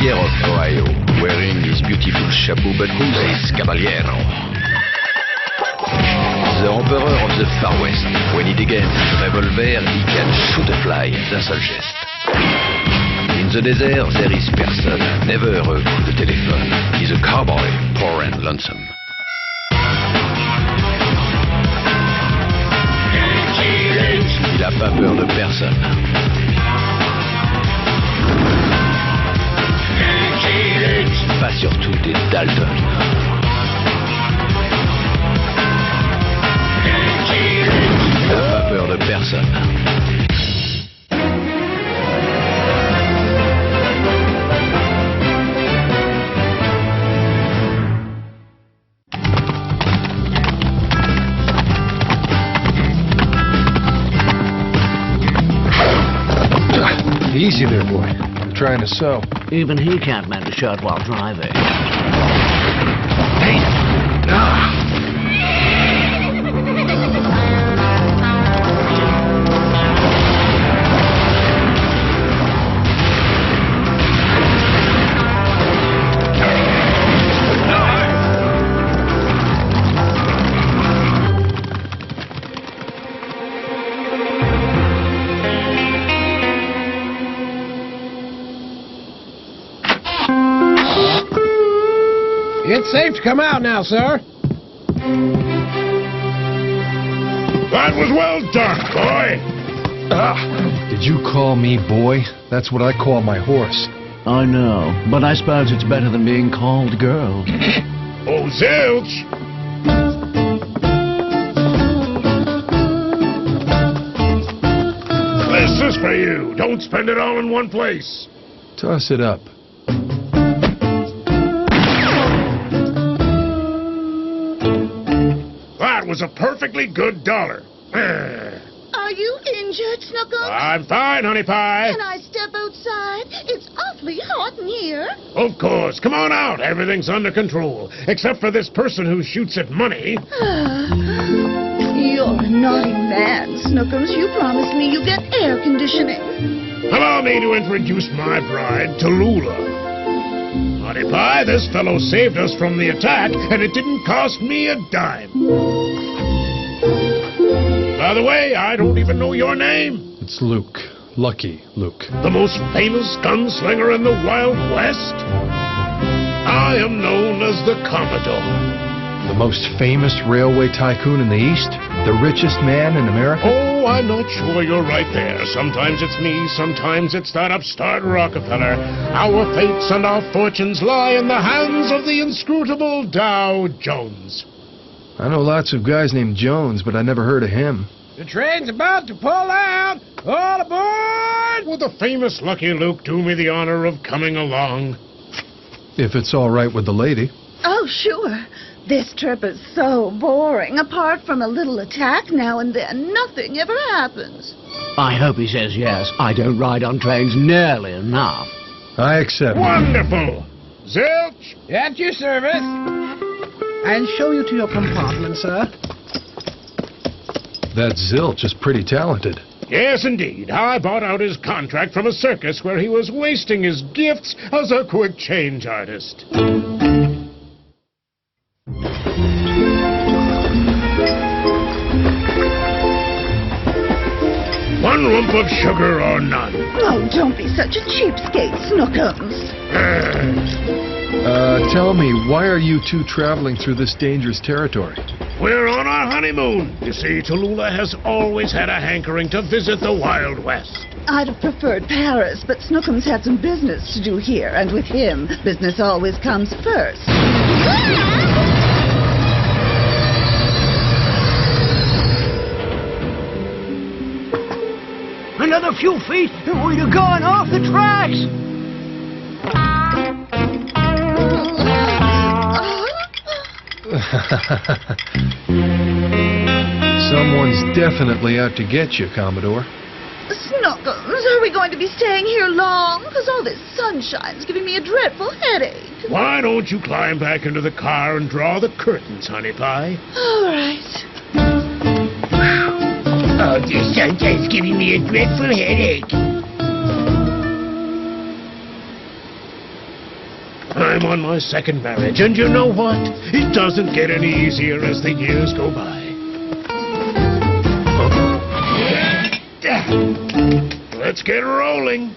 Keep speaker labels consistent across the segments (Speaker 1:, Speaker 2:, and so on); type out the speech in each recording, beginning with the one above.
Speaker 1: frontier of Ohio, wearing his beautiful chapeau, but who's this caballero? The emperor of the Far West. When he degains his revolver, he can shoot a fly d'un seul geste. In the desert, there is person, never a coup de téléphone. He's a cowboy, poor and lonesome. Il a pas peur de personne. Pas surtout des Dálton. Il n'a pas peur de personne.
Speaker 2: Easy there, boy. I'm trying to sew.
Speaker 3: Even he can't mend a shirt while driving.
Speaker 2: Hey! Ah!
Speaker 4: It's safe to come out now, sir.
Speaker 5: That was well done, boy.
Speaker 2: Did you call me boy? That's what I call my horse.
Speaker 3: I know, but I suppose it's better than being called girl.
Speaker 5: Oh, zilch! This is for you. Don't spend it all in one place.
Speaker 2: Toss it up.
Speaker 5: That was a perfectly good $1.
Speaker 6: Are you injured, Snookums?
Speaker 5: I'm fine, honey pie.
Speaker 6: Can I step outside? It's awfully hot in here.
Speaker 5: Of course. Come on out. Everything's under control. Except for this person who shoots at money.
Speaker 6: You're a naughty man, Snookums. You promised me you'd get air conditioning.
Speaker 5: Allow me to introduce my bride, Tallulah. Honey pie, this fellow saved us from the attack, and it didn't cost me a dime. By the way, I don't even know your name.
Speaker 2: It's Luke. Lucky Luke.
Speaker 5: The most famous gunslinger in the Wild West? I am known as the Commodore.
Speaker 2: The most famous railway tycoon in the East? The richest man in America?
Speaker 5: Oh, I'm not sure you're right there. Sometimes it's me, sometimes it's that upstart Rockefeller. Our fates and our fortunes lie in the hands of the inscrutable Dow Jones.
Speaker 2: I know lots of guys named Jones, but I never heard of him.
Speaker 4: The train's about to pull out. All aboard!
Speaker 5: Will the famous Lucky Luke do me the honor of coming along?
Speaker 2: If it's all right with the lady.
Speaker 6: Oh, sure. This trip is so boring. Apart from a little attack now and then, nothing ever happens.
Speaker 3: I hope he says yes. I don't ride on trains nearly enough.
Speaker 2: I accept.
Speaker 5: Wonderful! Zilch!
Speaker 4: At your service. I'll show you to your compartment, sir.
Speaker 2: That Zilch is pretty talented.
Speaker 5: Yes, indeed. I bought out his contract from a circus where he was wasting his gifts as a quick change artist. One lump of sugar or none?
Speaker 6: Oh, don't be such a cheapskate, Snookums.
Speaker 2: Tell me, why are you two traveling through this dangerous territory?
Speaker 5: We're on our honeymoon. You see, Tallulah has always had a hankering to visit the Wild West.
Speaker 6: I'd have preferred Paris, but Snookums had some business to do here, and with him, business always comes first.
Speaker 3: Another few feet, and we'd have gone off the tracks.
Speaker 2: Someone's definitely out to get you, Commodore.
Speaker 6: Snookums, are we going to be staying here long? Because all this sunshine's giving me a dreadful headache.
Speaker 5: Why don't you climb back into the car and draw the curtains, honey pie?
Speaker 6: All right.
Speaker 7: Oh, this sunshine's giving me a dreadful headache.
Speaker 5: I'm on my second marriage, and you know what? It doesn't get any easier as the years go by. Let's get rolling.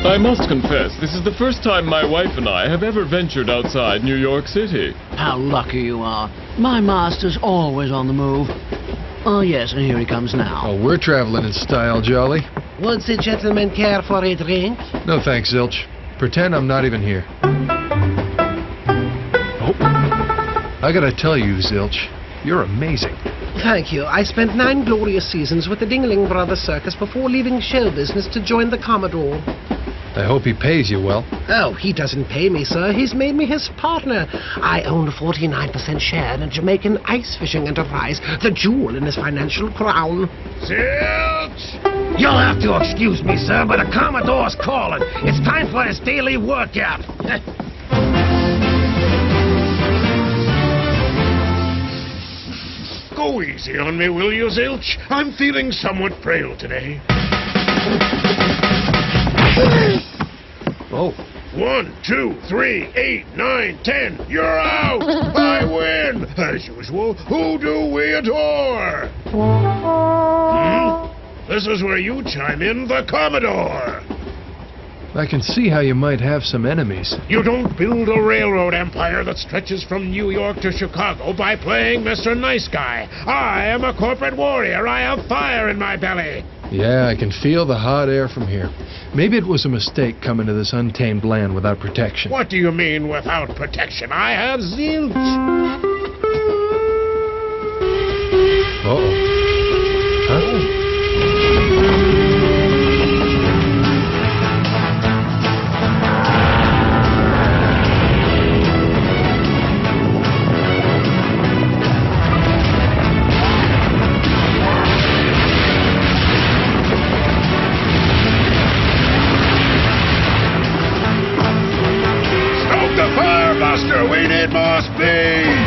Speaker 8: I must confess, this is the first time my wife and I have ever ventured outside New York City.
Speaker 3: How lucky you are. My master's always on the move. Oh, yes, and here he comes now.
Speaker 2: Oh, we're traveling in style, Jolly.
Speaker 4: Would the gentleman care for a drink?
Speaker 2: No thanks, Zilch. Pretend I'm not even here. Oh. I gotta tell you, Zilch, you're amazing.
Speaker 4: Thank you. I spent 9 glorious seasons with the Dingling Brothers Circus before leaving show business to join the Commodore.
Speaker 2: I hope he pays you well.
Speaker 4: Oh, he doesn't pay me, sir. He's made me his partner. I own a 49% share in a Jamaican ice fishing enterprise, the jewel in his financial crown.
Speaker 5: Zilch!
Speaker 7: You'll have to excuse me, sir, but the Commodore's calling. It's time for his daily workout.
Speaker 5: Go easy on me, will you, Zilch? I'm feeling somewhat frail today.
Speaker 2: Oh.
Speaker 5: 1, 2, 3, 8, 9, 10. You're out! I win! As usual, who do we adore? This is where you chime in, the Commodore.
Speaker 2: I can see how you might have some enemies.
Speaker 5: You don't build a railroad empire that stretches from New York to Chicago by playing Mr. Nice Guy. I am a corporate warrior. I have fire in my belly.
Speaker 2: Yeah, I can feel the hot air from here. Maybe it was a mistake coming to this untamed land without protection.
Speaker 5: What do you mean without protection? I have zilch.
Speaker 2: Uh-oh. Huh?
Speaker 5: We need more speed!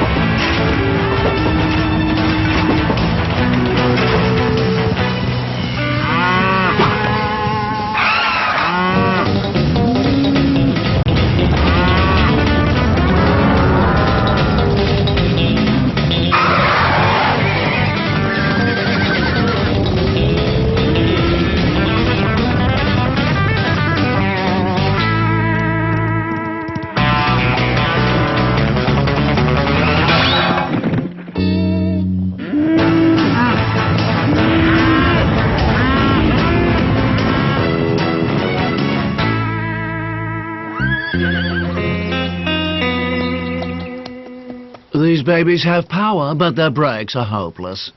Speaker 3: These babies have power, but their brakes are hopeless.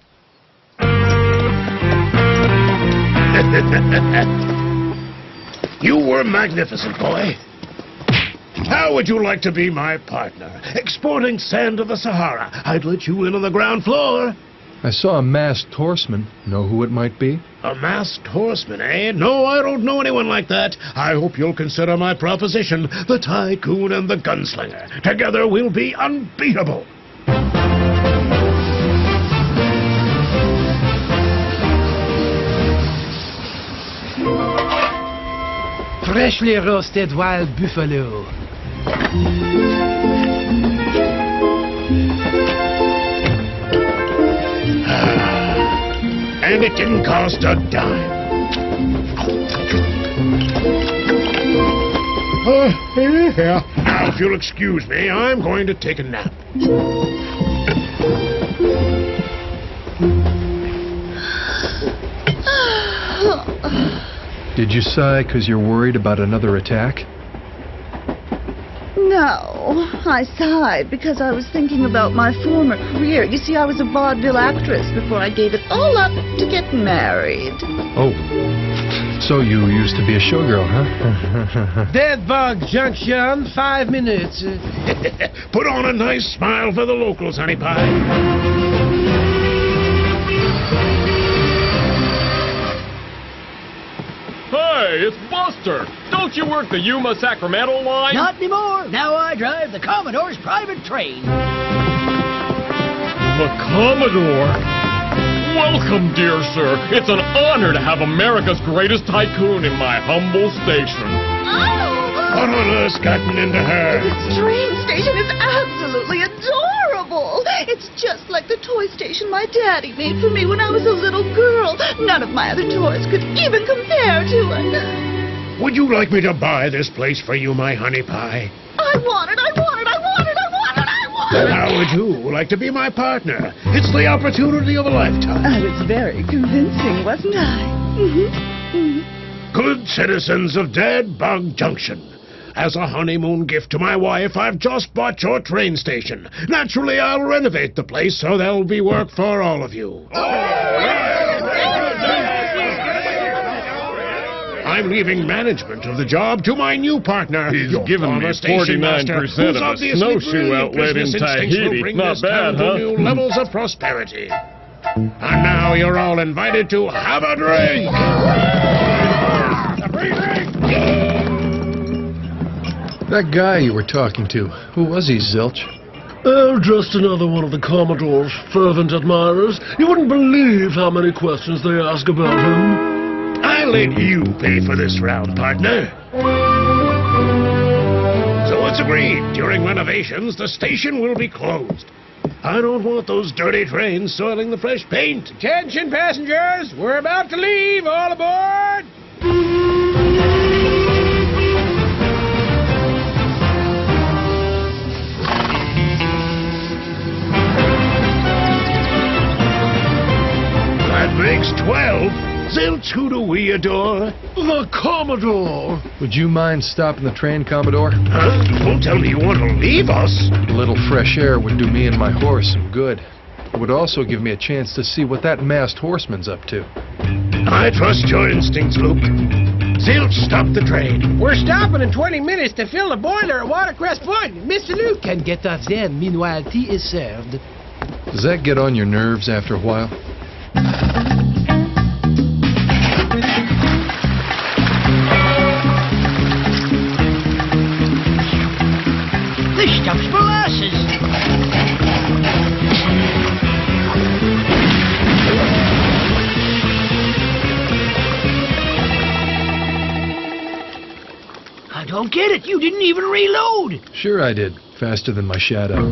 Speaker 5: You were magnificent, boy. How would you like to be my partner? Exporting sand to the Sahara. I'd let you in on the ground floor.
Speaker 2: I saw a masked horseman. Know who it might be?
Speaker 5: A masked horseman, eh? No, I don't know anyone like that. I hope you'll consider my proposition, the tycoon and the gunslinger. Together we'll be unbeatable.
Speaker 4: Freshly roasted wild buffalo.
Speaker 5: And it didn't cost a dime. Now, if you'll excuse me, I'm going to take a nap.
Speaker 2: Did you sigh because you're worried about another attack?
Speaker 6: No, I sighed because I was thinking about my former career. You see, I was a vaudeville actress before I gave it all up to get married.
Speaker 2: Oh, so you used to be a showgirl, huh?
Speaker 4: Dead Bug Junction, 5 minutes.
Speaker 5: Put on a nice smile for the locals, honey pie.
Speaker 8: Hey, it's Buster! Don't you work the Yuma Sacramento line?
Speaker 9: Not anymore. Now I drive the Commodore's private train.
Speaker 8: The Commodore? Welcome, dear sir. It's an honor to have America's greatest tycoon in my humble station.
Speaker 5: What on earth's gotten into her?
Speaker 6: This train station is absolutely adorable. It's just like the toy station my daddy made for me when I was a little girl. None of my other toys could even compare to it.
Speaker 5: Would you like me to buy this place for you, my honey pie?
Speaker 6: I want it, I want it, I want it, I want it, I want it!
Speaker 5: How would you like to be my partner? It's the opportunity of a lifetime.
Speaker 6: I was very convincing, wasn't I?
Speaker 5: Good citizens of Dead Bug Junction. As a honeymoon gift to my wife, I've just bought your train station. Naturally, I'll renovate the place so there'll be work for all of you. I'm leaving management of the job to my new partner.
Speaker 8: He's given me 49% of a snowshoe outlet in Tahiti. Not bad, huh?
Speaker 5: New levels of prosperity. And now you're all invited to have a drink.
Speaker 2: That guy you were talking to, who was he, Zilch?
Speaker 4: Oh, just another one of the Commodore's fervent admirers. You wouldn't believe how many questions they ask about him.
Speaker 5: I'll let you pay for this round, partner. So it's agreed. During renovations, the station will be closed. I don't want those dirty trains soiling the fresh paint.
Speaker 7: Attention, passengers. We're about to leave. All aboard.
Speaker 5: That makes 12. Zilch, who do we adore?
Speaker 4: The Commodore!
Speaker 2: Would you mind stopping the train, Commodore?
Speaker 5: Huh? Don't tell me you want to leave us.
Speaker 2: A little fresh air would do me and my horse some good. It would also give me a chance to see what that masked horseman's up to.
Speaker 5: I trust your instincts, Luke. Zilch, stop the train.
Speaker 7: We're stopping in 20 minutes to fill the boiler at Watercress Point. Mr. Luke
Speaker 4: Can get us there. Meanwhile, tea is served.
Speaker 2: Does that get on your nerves after a while?
Speaker 9: This stuff's molasses. I don't get it. You didn't even reload.
Speaker 2: Sure I did. Faster than my shadow.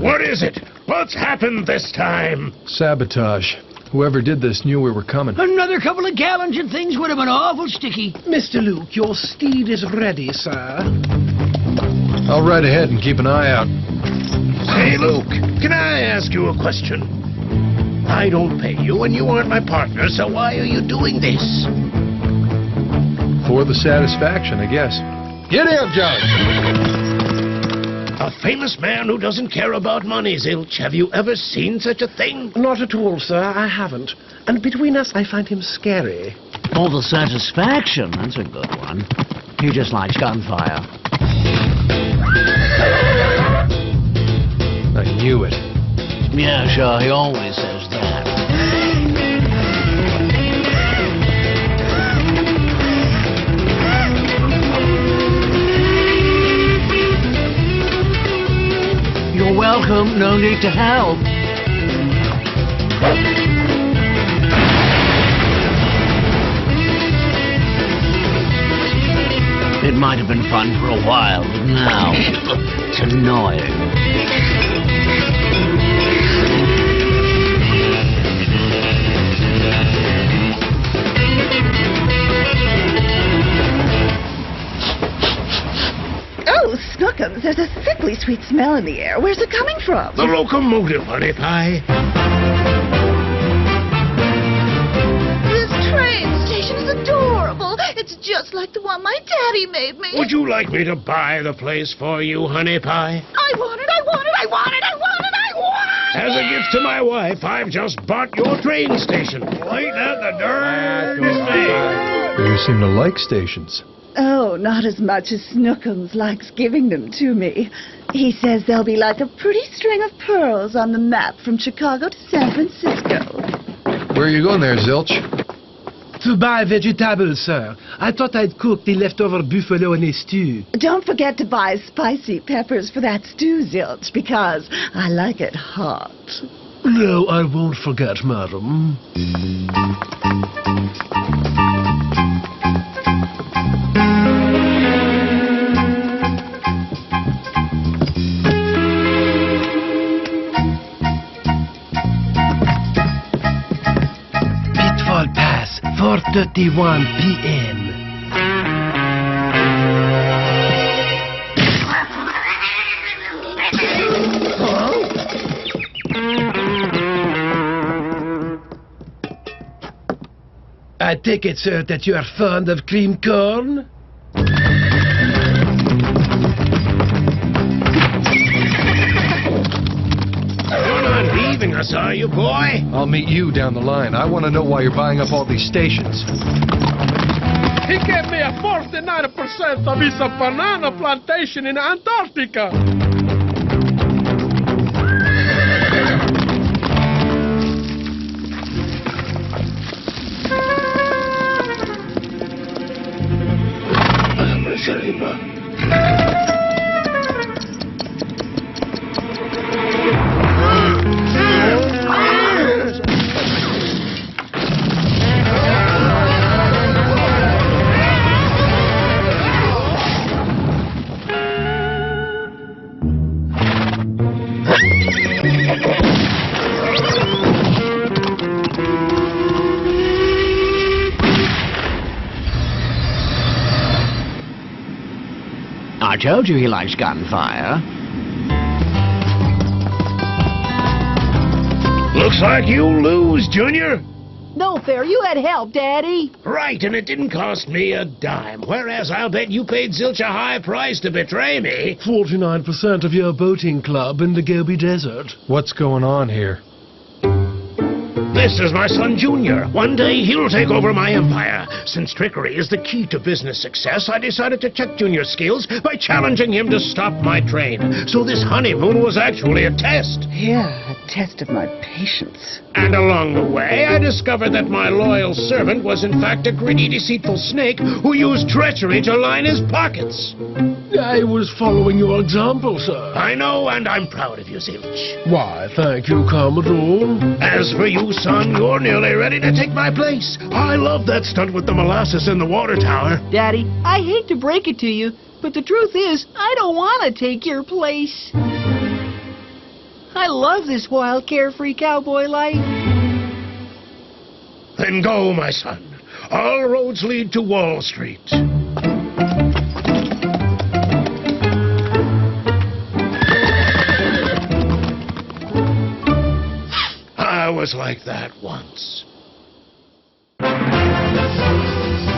Speaker 5: What is it? What's happened this time?
Speaker 2: Sabotage. Whoever did this knew we were coming.
Speaker 9: Another couple of gallons and things would have been awful sticky.
Speaker 4: Mr. Luke, your steed is ready, sir.
Speaker 2: I'll ride ahead and keep an eye out.
Speaker 5: Say, Luke, can I ask you a question? I don't pay you and you aren't my partner, so why are you doing this?
Speaker 2: For the satisfaction, I guess. Get in, Judge!
Speaker 5: A famous man who doesn't care about money, Zilch. Have you ever seen such a thing?
Speaker 4: Not at all, sir. I haven't. And between us, I find him scary.
Speaker 3: For the satisfaction, that's a good one. He just likes gunfire.
Speaker 2: I knew it.
Speaker 3: Yeah, sure, he always says that. You're welcome, no need to help. It might have been fun for a while, but now it's annoying.
Speaker 6: Oh, Snookums, there's a sickly sweet smell in the air. Where's it coming from?
Speaker 5: The locomotive, honey pie.
Speaker 6: This train station is adorable. It's just like the one my daddy made me.
Speaker 5: Would you like me to buy the place for you, honey pie?
Speaker 6: I want it, I want it, I want it, I want it, I want it!
Speaker 5: As a gift to my wife, I've just bought your train station. Right at the darndest thing.
Speaker 2: You seem to like stations.
Speaker 6: Oh, not as much as Snookums likes giving them to me. He says they'll be like a pretty string of pearls on the map from Chicago to San Francisco.
Speaker 2: Where are you going there, Zilch?
Speaker 4: To buy vegetables, sir. I thought I'd cook the leftover buffalo in a stew.
Speaker 6: Don't forget to buy spicy peppers for that stew, Zilch, because I like it hot.
Speaker 4: No, I won't forget, madam. Pitfall Pass, 4:31 p.m. I take it, sir, that you are fond of cream corn?
Speaker 7: You're not leaving us, are you, boy?
Speaker 2: I'll meet you down the line. I want to know why you're buying up all these stations.
Speaker 10: He gave me a 49% of his banana plantation in Antarctica.
Speaker 3: I told you he likes gunfire.
Speaker 7: Looks like you lose, Junior.
Speaker 9: No fair, you had help, Daddy.
Speaker 7: Right, and it didn't cost me a dime. Whereas I'll bet you paid Zilch a high price to betray me.
Speaker 4: 49% of your boating club in the Gobi Desert.
Speaker 2: What's going on here?
Speaker 7: This is my son, Junior. One day he'll take over my empire. Since trickery is the key to business success, I decided to check Junior's skills by challenging him to stop my train. So this honeymoon was actually a test.
Speaker 11: Yeah, a test of my patience.
Speaker 7: And along the way, I discovered that my loyal servant was in fact a greedy, deceitful snake who used treachery to line his pockets.
Speaker 4: I was following your example, sir.
Speaker 7: I know, and I'm proud of you, Zilch.
Speaker 4: Why, thank you, Commodore.
Speaker 7: As for you, son, you're nearly ready to take my place. I love that stunt with the molasses in the water tower.
Speaker 9: Daddy, I hate to break it to you, but the truth is, I don't want to take your place. I love this wild, carefree cowboy life.
Speaker 7: Then go, my son. All roads lead to Wall Street. I was like that once.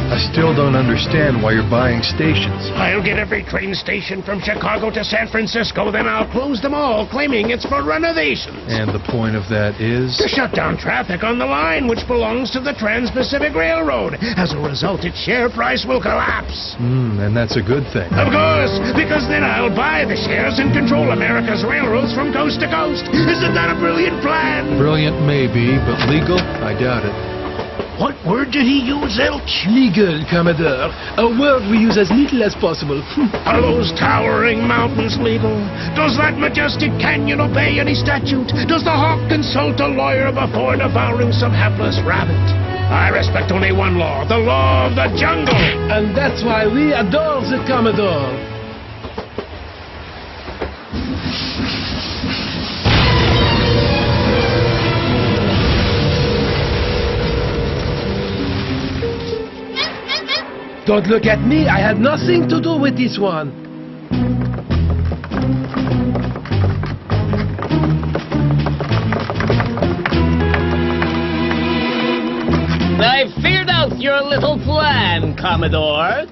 Speaker 2: I still don't understand why you're buying stations.
Speaker 7: I'll get every train station from Chicago to San Francisco, then I'll close them all, claiming it's for renovations.
Speaker 2: And the point of that is?
Speaker 7: To shut down traffic on the line, which belongs to the Trans-Pacific Railroad. As a result, its share price will collapse.
Speaker 2: And that's a good thing.
Speaker 7: Of course, because then I'll buy the shares and control America's railroads from coast to coast. Isn't that a brilliant plan?
Speaker 2: Brilliant maybe, but legal? I doubt it.
Speaker 7: What word did he use, Zilch?
Speaker 4: Legal, Commodore. A word we use as little as possible.
Speaker 7: Are those towering mountains legal? Does that majestic canyon obey any statute? Does the hawk consult a lawyer before devouring some hapless rabbit? I respect only one law, the law of the jungle.
Speaker 4: And that's why we adore the Commodore. Don't look at me, I had nothing to do with this one.
Speaker 12: I've figured out your little plan, Commodore.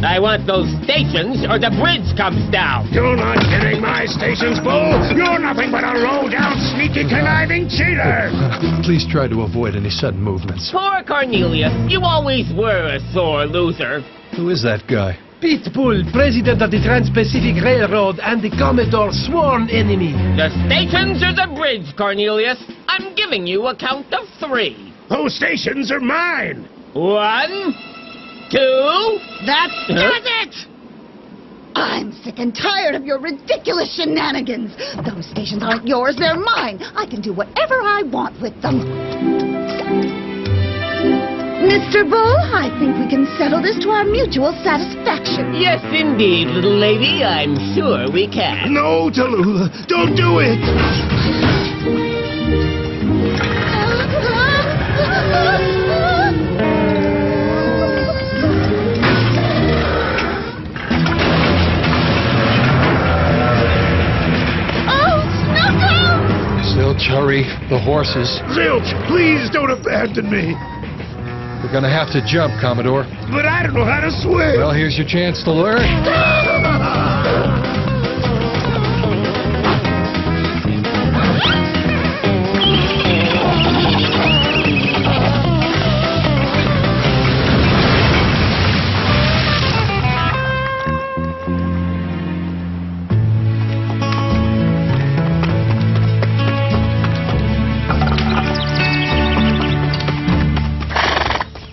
Speaker 12: I want those stations or the bridge comes down.
Speaker 7: You're not getting my stations, Bull. You're nothing but a low-down, sneaky, conniving cheater.
Speaker 2: Please try to avoid any sudden movements.
Speaker 12: Poor Cornelius, you always were a sore loser.
Speaker 2: Who is that guy?
Speaker 4: Pitbull, president of the Trans-Pacific Railroad and the Commodore's sworn enemy.
Speaker 12: The stations or the bridge, Cornelius. I'm giving you a count of 3.
Speaker 7: Those stations are mine.
Speaker 12: 1, 2...
Speaker 6: That does it! I'm sick and tired of your ridiculous shenanigans. Those stations aren't yours, they're mine. I can do whatever I want with them. Mr. Bull, I think we can settle this to our mutual satisfaction.
Speaker 12: Yes, indeed, little lady. I'm sure we can.
Speaker 7: No, Tallulah, don't do it!
Speaker 2: Zilch, hurry. The horses.
Speaker 7: Zilch, please don't abandon me.
Speaker 2: We're gonna have to jump, Commodore.
Speaker 7: But I don't know how to swim.
Speaker 2: Well, here's your chance to learn.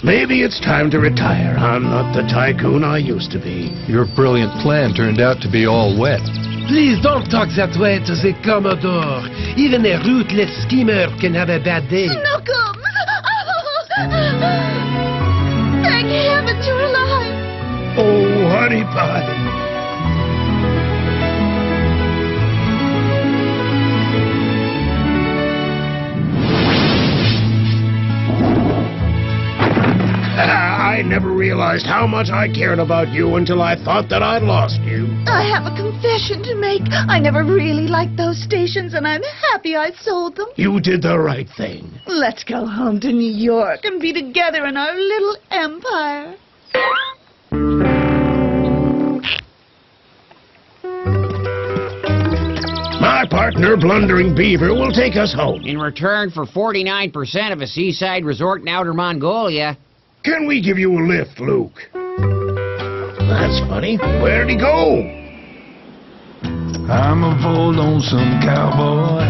Speaker 7: Maybe it's time to retire. I'm not the tycoon I used to be.
Speaker 2: Your brilliant plan turned out to be all wet.
Speaker 4: Please don't talk that way to the Commodore. Even a ruthless schemer can have a bad day.
Speaker 6: Snookums! Thank heavens you're alive!
Speaker 7: Oh, honey pie. I never realized how much I cared about you until I thought that I'd lost you.
Speaker 6: I have a confession to make. I never really liked those stations, and I'm happy I sold them.
Speaker 7: You did the right thing.
Speaker 6: Let's go home to New York and be together in our little empire.
Speaker 7: My partner, Blundering Beaver, will take us home.
Speaker 13: In return for 49% of a seaside resort in outer Mongolia.
Speaker 7: Can we give you a lift, Luke? That's funny. Where'd he go?
Speaker 14: I'm a lonesome cowboy.